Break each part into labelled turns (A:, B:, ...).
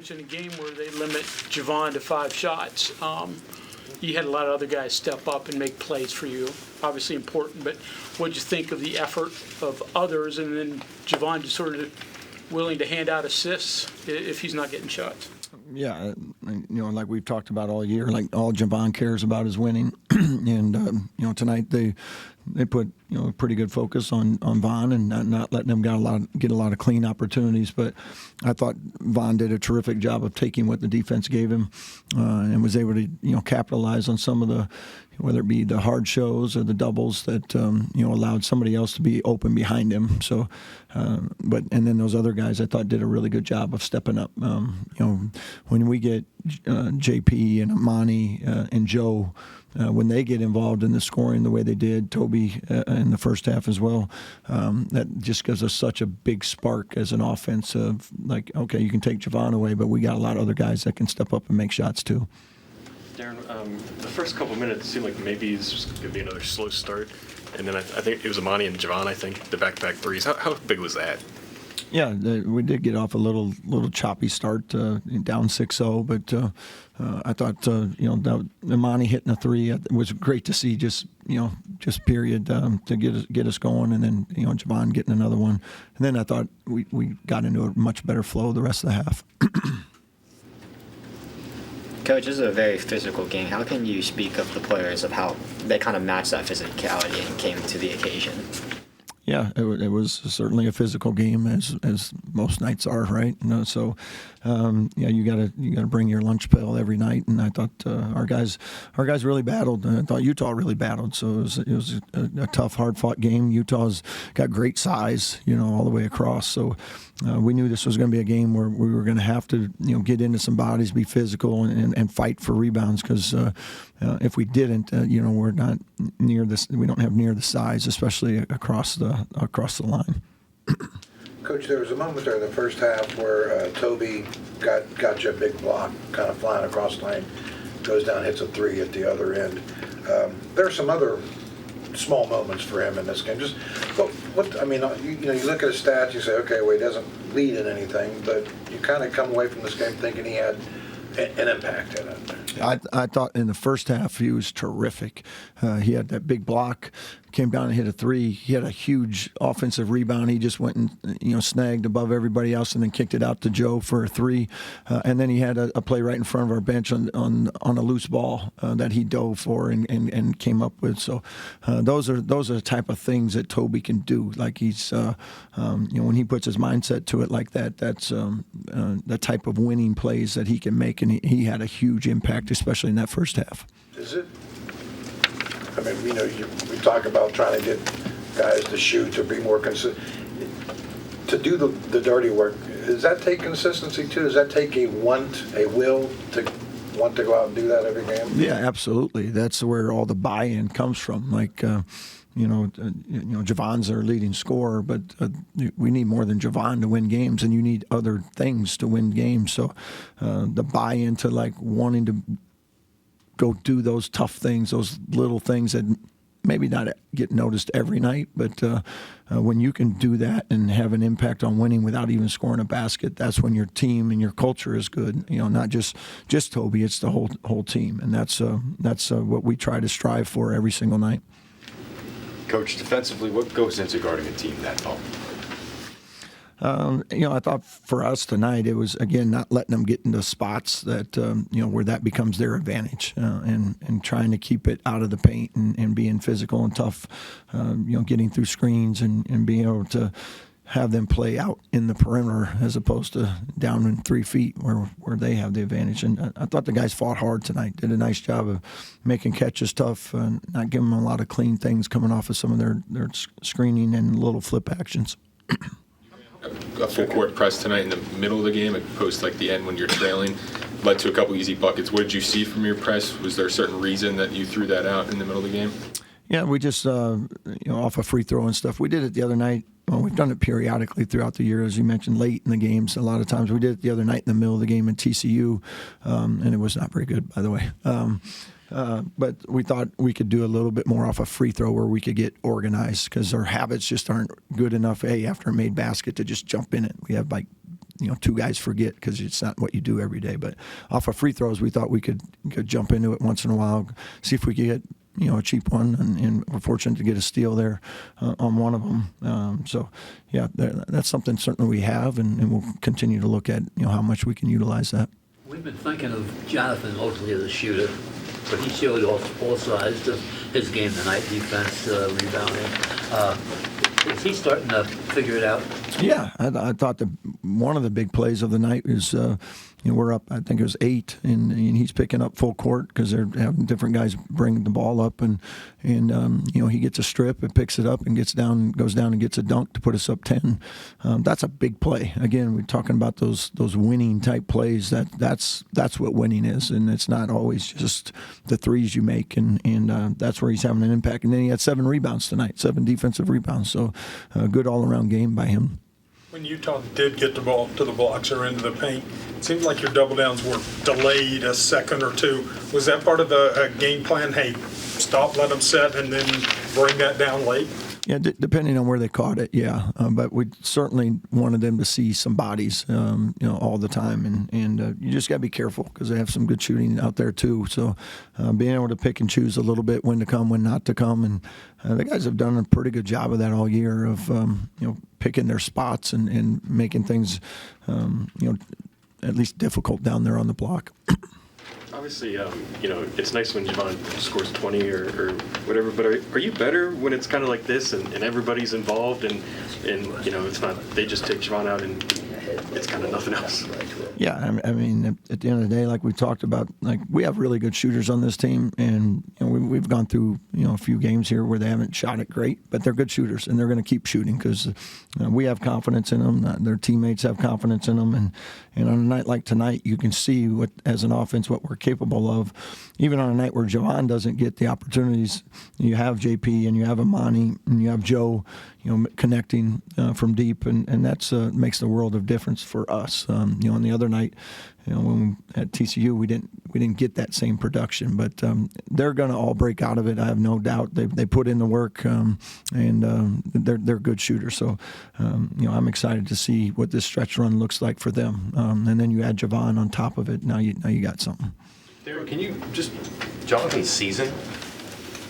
A: Coach, in a game where they limit Javon to 5 shots, you had a lot of other guys step up and make plays for you. Obviously important, but what did you think of the effort of others, and then Javon just sort of willing to hand out assists if he's not getting shots?
B: Yeah, like we've talked about all year, like all Javon cares about is winning, and tonight they put a pretty good focus on Vaughn and not letting him get a lot of clean opportunities. But I thought Vaughn did a terrific job of taking what the defense gave him and was able to capitalize on some of the, whether it be the hard shows or the doubles that allowed somebody else to be open behind him. So, and then those other guys I thought did a really good job of stepping up. When we get JP and Amani and Joe. When they get involved in the scoring the way they did, Toby in the first half as well, that just gives us such a big spark as an offense of, like, okay, you can take Javon away, but we got a lot of other guys that can step up and make shots too.
C: Darren, the first couple of minutes seemed like maybe it's just going to be another slow start, and then I think it was Amani and Javon, I think, the back-to-back threes. How big was that?
B: Yeah, we did get off a little choppy start, down 6-0, but I thought that Imani hitting a 3 was great to see. Just period to get us going, and then Javon getting another one, and then I thought we got into a much better flow the rest of the half.
D: Coach, this is a very physical game. How can you speak of the players of how they kind of matched that physicality and came to the occasion?
B: Yeah, it was certainly a physical game, as most nights are, right? So you gotta bring your lunch pail every night, and I thought our guys really battled. And I thought Utah really battled. So it was a tough, hard fought game. Utah's got great size, all the way across. So we knew this was going to be a game where we were going to have to get into some bodies, be physical, and fight for rebounds, because if we didn't, we're not near this. We don't have near the size, especially across the line.
E: Coach, there was a moment there in the first half where Toby got you a big block, kind of flying across the lane, goes down, hits a 3 at the other end. There are some other small moments for him in this game. Just what I mean, you look at his stats, you say, okay, well, he doesn't lead in anything, but you kind of come away from this game thinking he had an impact in it.
B: I thought in the first half he was terrific. He had that big block, came down and hit a 3. He had a huge offensive rebound. He just went and snagged above everybody else and then kicked it out to Joe for a 3. And then he had a play right in front of our bench on a loose ball that he dove for and came up with. So those are the type of things that Toby can do. Like he's when he puts his mindset to it like that, that's the type of winning plays that he can make, and he had a huge impact, especially in that first half.
E: Is it? I mean, we talk about trying to get guys to shoot, to be more consistent, to do the dirty work. Does that take consistency too? Does that take a will to want to go out and do that every game?
B: Yeah, absolutely. That's where all the buy-in comes from. Like, Javon's our leading scorer, but we need more than Javon to win games, and you need other things to win games. So the buy-in to like wanting to go do those tough things, those little things that maybe not get noticed every night, but when you can do that and have an impact on winning without even scoring a basket, that's when your team and your culture is good. Not just Toby, it's the whole team, and that's what we try to strive for every single night.
F: Coach, defensively, what goes into guarding a team that tall?
B: I thought for us tonight it was, again, not letting them get into spots that where that becomes their advantage, and trying to keep it out of the paint and being physical and tough, getting through screens and being able to have them play out in the perimeter as opposed to down in 3 feet where they have the advantage. And I thought the guys fought hard tonight, did a nice job of making catches tough, and not giving them a lot of clean things coming off of some of their screening and little flip actions.
G: A full court press tonight in the middle of the game, opposed to like the end when you're trailing, led to a couple easy buckets. What did you see from your press? Was there a certain reason that you threw that out in the middle of the game?
B: Yeah, we just off a free throw and stuff. We did it the other night. Well, we've done it periodically throughout the year, as you mentioned, late in the games. A lot of times we did it the other night in the middle of the game in TCU, and it was not very good, by the way. But we thought we could do a little bit more off a free throw where we could get organized, because our habits just aren't good enough, after a made basket, to just jump in it. We have like two guys forget because it's not what you do every day. But off of free throws, we thought we could jump into it once in a while, see if we could get a cheap one, and we're fortunate to get a steal there on one of them. So, yeah, that's something certainly we have, and we'll continue to look at how much we can utilize that.
H: We've been thinking of Jonathan mostly as a shooter, but he showed all sides of his game tonight: defense, rebounding. Is he starting to figure it out?
B: Yeah, I thought one of the big plays of the night is we're up, I think it was 8, and he's picking up full court because they're having different guys bring the ball up, and he gets a strip and picks it up and goes down and gets a dunk to put us up 10. That's a big play. Again, we're talking about those winning type plays. That's what winning is, and it's not always just the threes you make, and that's where he's having an impact. And then he had 7 rebounds tonight, 7 defensive rebounds. So a good all-around game by him.
I: When Utah did get the ball to the blocks or into the paint, it seemed like your double downs were delayed a second or two. Was that part of the game plan? Hey, stop, let them set, and then bring that down late?
B: Yeah, depending on where they caught it, yeah. But we certainly wanted them to see some bodies, all the time, and you just got to be careful because they have some good shooting out there too. So being able to pick and choose a little bit when to come, when not to come, and the guys have done a pretty good job of that all year of picking their spots and making things at least difficult down there on the block.
C: Obviously, it's nice when Javon scores 20 or whatever, but are you better when it's kind of like this and everybody's involved and it's not, they just take Javon out and it's kind of nothing else?
B: Yeah, I mean, at the end of the day, like we talked about, like we have really good shooters on this team, and we've gone through a few games here where they haven't shot it great, but they're good shooters, and they're going to keep shooting because we have confidence in them. Their teammates have confidence in them, and on a night like tonight, you can see as an offense what we're capable of. Even on a night where Javon doesn't get the opportunities, you have JP and you have Amani and you have Joe, connecting from deep, and that's makes the world of difference for us. On the other night, when at TCU we didn't get that same production, but they're going to all break out of it. I have no doubt. They put in the work, and they're good shooters. So I'm excited to see what this stretch run looks like for them. And then you add Javon on top of it. Now you got something.
J: Darian, can you just Jonathan's season?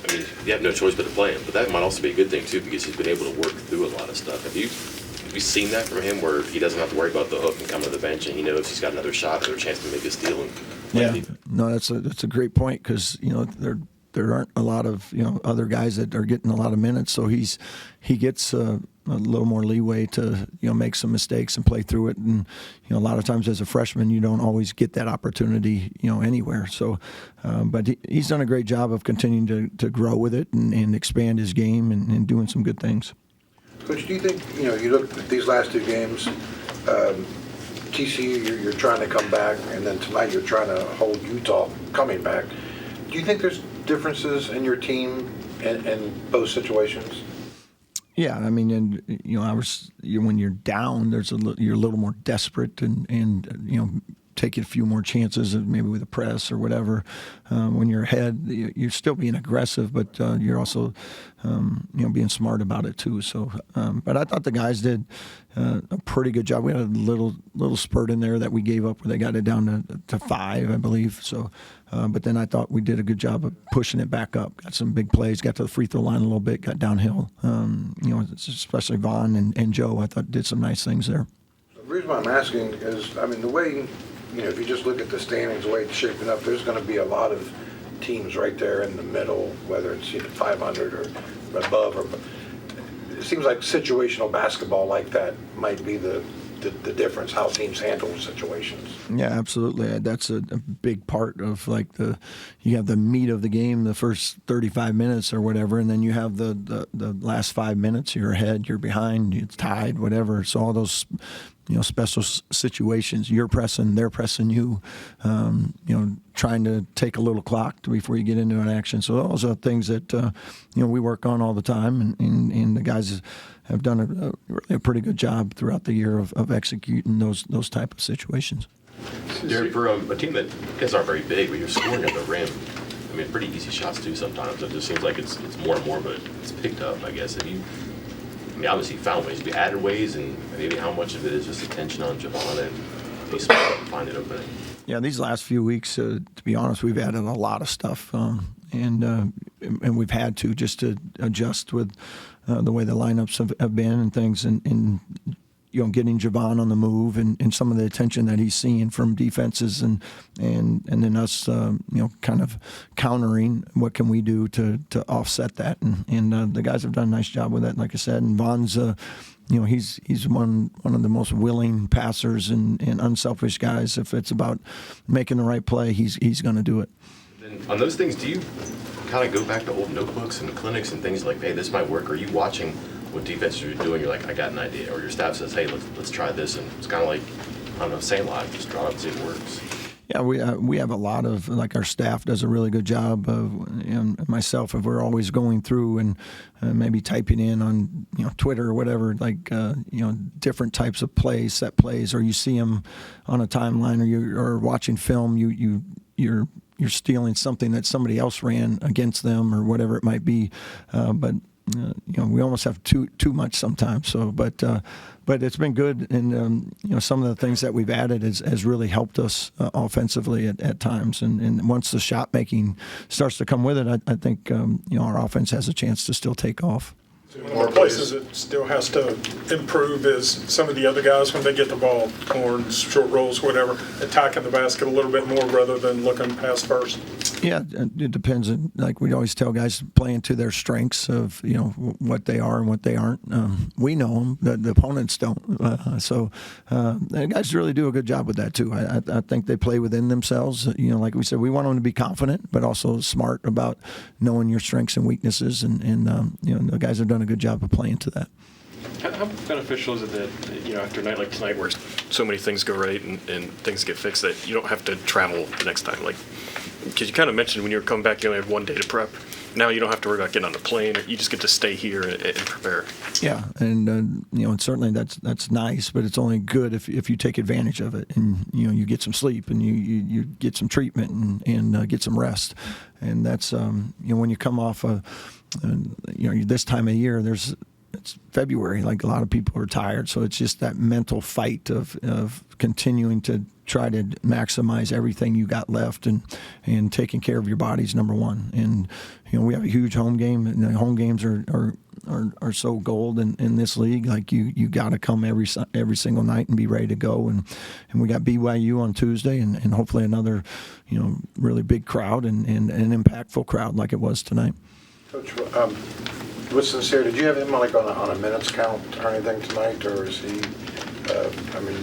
J: I mean, you have no choice but to play him, but that might also be a good thing too because he's been able to work through a lot of stuff. Have you seen that from him where he doesn't have to worry about the hook and come to the bench and he knows he's got another shot or a chance to make a steal?
B: No, that's a great point because there aren't a lot of other guys that are getting a lot of minutes, so he gets a little more leeway to make some mistakes and play through it. And a lot of times as a freshman, you don't always get that opportunity anywhere. So, but he's done a great job of continuing to grow with it and expand his game and doing some good things.
E: Coach, do you think you look at these last 2 games? TCU, you're trying to come back, and then tonight you're trying to hold Utah coming back. Do you think there's differences in your team in both situations?
B: Yeah, I mean, and when you're down, you're a little more desperate and take a few more chances, maybe with a press or whatever. When you're ahead, you're still being aggressive, but you're also being smart about it too. So, but I thought the guys did a pretty good job. We had a little spurt in there that we gave up where they got it down to 5, I believe. So, but then I thought we did a good job of pushing it back up. Got some big plays. Got to the free throw line a little bit. Got downhill. Especially Vaughn and Joe, I thought did some nice things there.
E: The reason why I'm asking is, the way. If you just look at the standings, the way it's shaping up, there's going to be a lot of teams right there in the middle, whether it's 500 or above. It seems like situational basketball like that might be the difference, how teams handle situations.
B: Yeah, absolutely. That's a big part of you have the meat of the game, the first 35 minutes or whatever, and then you have the last 5 minutes. You're ahead, you're behind, it's tied, whatever. So all those special situations, you're pressing, they're pressing you, trying to take a little clock before you get into an action. So those are things that, we work on all the time, and the guys have done a pretty good job throughout the year of executing those type of situations.
J: Darian, for a team that guys aren't very big, but you're scoring at the rim, I mean, pretty easy shots too sometimes. It just seems like it's more and more, but it's picked up, I guess. Have you I mean, obviously you found ways, you added ways, and maybe how much of it is just attention on Javon and he's smart and finding opening.
B: Yeah, these last few weeks, to be honest, we've added a lot of stuff, and we've had to just to adjust with the way the lineups have been and things, and you know, getting Javon on the move and some of the attention that he's seeing from defenses and then us, you know, kind of countering what can we do to offset that, and the guys have done a nice job with that, like I said, and Von's. You know, he's one of the most willing passers and unselfish guys. If it's about making the right play, he's going to do it.
J: And on those things, do you kind of go back to old notebooks and clinics and things like, hey, this might work? Are you watching what defenses are doing? You're like, I got an idea. Or your staff says, hey, let's try this. And it's kind of like, I don't know, saying live, just draw it up and see if it works.
B: Yeah, we have a lot of, like, our staff does a really good job of, and myself, if we're always going through and maybe typing in on, you know, Twitter or whatever, like, you know, different types of plays, set plays, or you see them on a timeline, or you're watching film, you're stealing something that somebody else ran against them or whatever it might be, but. You know, we almost have too much sometimes. So, but it's been good, and you know, some of the things that we've added has really helped us offensively at times. And once the shot making starts to come with it, I think you know, our offense has a chance to still take off.
I: One of the places it still has to improve is some of the other guys, when they get the ball, corners, short rolls, whatever, attacking the basket a little bit more rather than looking past first.
B: Yeah, it depends. Like we always tell guys, playing to their strengths of, you know, what they are and what they aren't. We know them, the opponents don't. So the guys really do a good job with that too. I think they play within themselves. You know, like we said, we want them to be confident, but also smart about knowing your strengths and weaknesses. And you know, the guys have done a good job of playing to that.
C: How beneficial is it that, you know, after a night like tonight where so many things go right and things get fixed, that you don't have to travel the next time? Like, because you kind of mentioned when you were coming back, you only had one day to prep. Now you don't have to worry about getting on the plane, or you just get to stay here and prepare. Yeah,
B: and you know, and certainly that's nice, but it's only good if you take advantage of it, and you know, you get some sleep and you get some treatment and get some rest, and that's you know, when you come off you know, this time of year, it's February, like a lot of people are tired, so it's just that mental fight of continuing to try to maximize everything you got left, and taking care of your body's number one. And you know, we have a huge home game, and the home games are so gold in this league. Like you got to come every single night and be ready to go. And we got BYU on Tuesday, and hopefully another, you know, really big crowd and an impactful crowd like it was tonight.
E: Coach, with Sincere, did you have him like on a minutes count or anything tonight, or is he, I mean,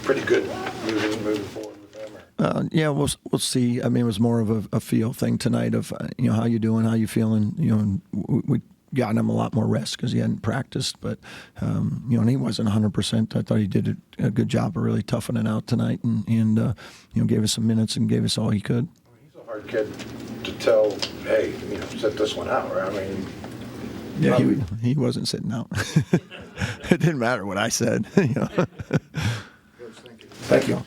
E: pretty good moving forward with them? Or?
B: Yeah, we'll see. I mean, it was more of a feel thing tonight of, you know, how you doing, how you feeling. You know, and we got him a lot more rest because he hadn't practiced, but you know, and he wasn't 100%. I thought he did a good job of really toughening out tonight, and you know, gave us some minutes and gave us all he could.
E: He's a hard kid to tell, hey, you know, sit this one out. Right? I mean.
B: Yeah, he wasn't sitting out. It didn't matter what I said. You know.
E: Thank you.